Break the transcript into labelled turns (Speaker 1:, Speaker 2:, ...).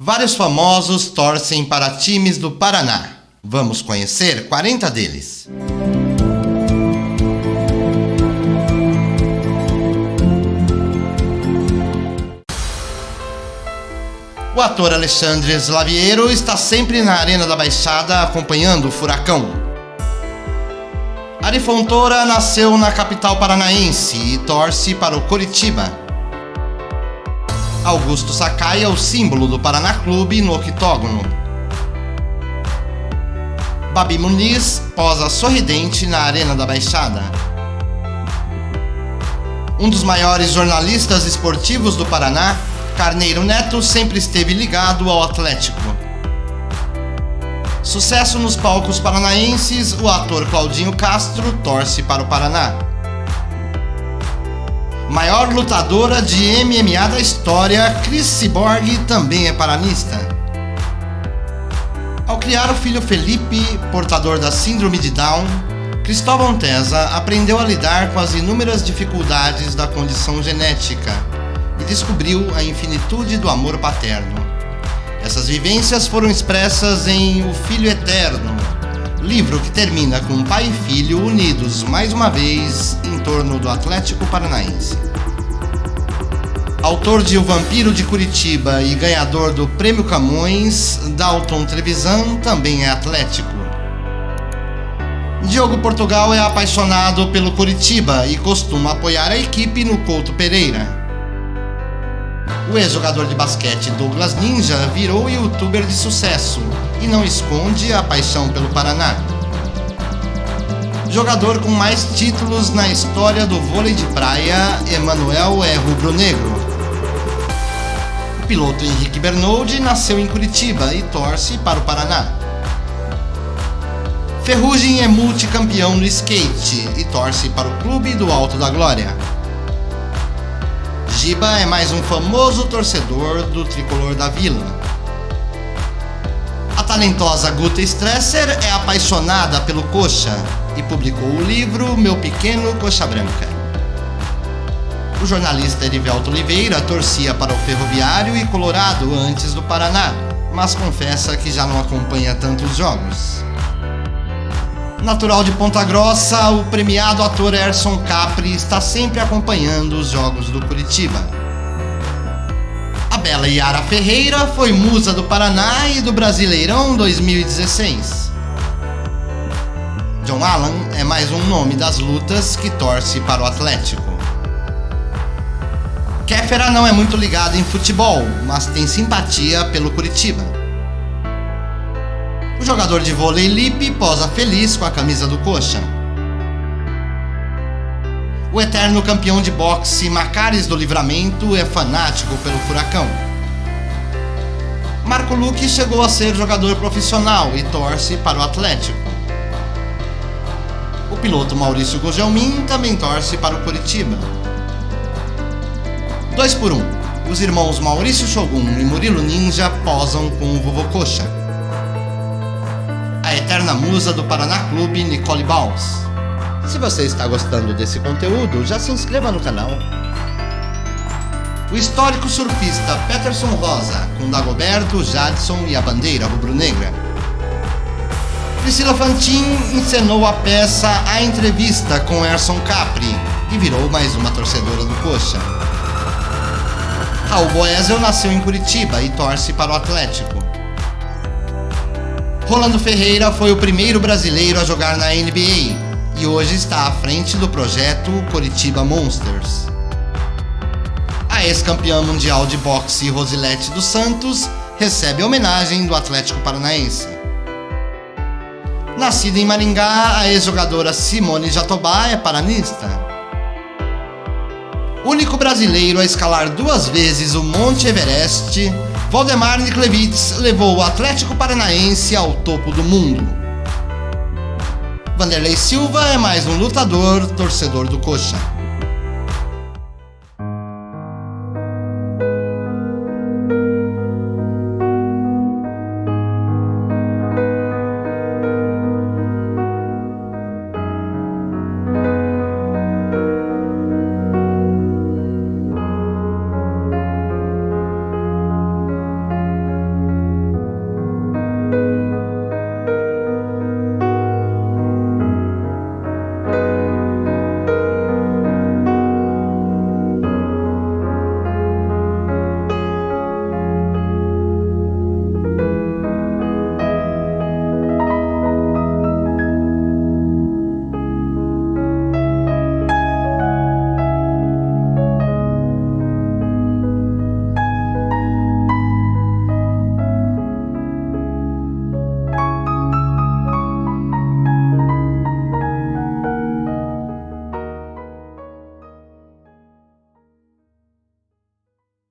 Speaker 1: Vários famosos torcem para times do Paraná. Vamos conhecer 40 deles. O ator Alexandre Slaviero está sempre na Arena da Baixada acompanhando o Furacão. Ari Fontoura nasceu na capital paranaense e torce para o Coritiba. Augusto Sakai é o símbolo do Paraná Clube no octógono. Babi Muniz posa sorridente na Arena da Baixada. Um dos maiores jornalistas esportivos do Paraná, Carneiro Neto, sempre esteve ligado ao Atlético. Sucesso nos palcos paranaenses, o ator Claudinho Castro torce para o Paraná. Maior lutadora de MMA da história, Cris Cyborg também é paranista. Ao criar o filho Felipe, portador da síndrome de Down, Cristóvão Tesa aprendeu a lidar com as inúmeras dificuldades da condição genética e descobriu a infinitude do amor paterno. Essas vivências foram expressas em O Filho Eterno, livro que termina com pai e filho unidos mais uma vez em torno do Atlético Paranaense. Autor de O Vampiro de Curitiba e ganhador do Prêmio Camões, Dalton Trevisan também é atlético. Diogo Portugal é apaixonado pelo Curitiba e costuma apoiar a equipe no Couto Pereira. O ex-jogador de basquete Douglas Ninja virou youtuber de sucesso e não esconde a paixão pelo Paraná. Jogador com mais títulos na história do vôlei de praia, Emanuel é rubro-negro. O piloto Henrique Bernoldi nasceu em Curitiba e torce para o Paraná. Ferrugem é multicampeão no skate e torce para o Clube do Alto da Glória. Giba é mais um famoso torcedor do Tricolor da Vila. A talentosa Guta Stresser é apaixonada pelo Coxa e publicou o livro Meu Pequeno Coxa Branca. O jornalista Erivelto Oliveira torcia para o Ferroviário e Colorado antes do Paraná, mas confessa que já não acompanha tantos jogos. Natural de Ponta Grossa, o premiado ator Erson Capri está sempre acompanhando os jogos do Curitiba. A bela Yara Ferreira foi musa do Paraná e do Brasileirão 2016. John Allan é mais um nome das lutas que torce para o Atlético. Kéfera não é muito ligado em futebol, mas tem simpatia pelo Curitiba. O jogador de vôlei Lipe posa feliz com a camisa do Coxa. O eterno campeão de boxe Macares do Livramento é fanático pelo Furacão. Marco Luque chegou a ser jogador profissional e torce para o Atlético. O piloto Maurício Gugelmin também torce para o Curitiba. 2 por 1. Os irmãos Maurício Shogun e Murilo Ninja posam com o vovô Coxa. A eterna musa do Paraná Clube, Nicole Baus. Se você está gostando desse conteúdo, já se inscreva no canal. O histórico surfista Peterson Rosa, com Dagoberto, Jadson e a bandeira rubro-negra. Priscila Fantin encenou a peça A Entrevista com Erson Capri e virou mais uma torcedora do Coxa. Raul Boesel nasceu em Curitiba e torce para o Atlético. Rolando Ferreira foi o primeiro brasileiro a jogar na NBA e hoje está à frente do projeto Coritiba Monsters. A ex-campeã mundial de boxe Rosilete dos Santos recebe homenagem do Atlético Paranaense. Nascida em Maringá, a ex-jogadora Simone Jatobá é paranista. Único brasileiro a escalar 2 vezes o Monte Everest, Valdemar Niklevitz levou o Atlético Paranaense ao topo do mundo. Vanderlei Silva é mais um lutador, torcedor do Coxa.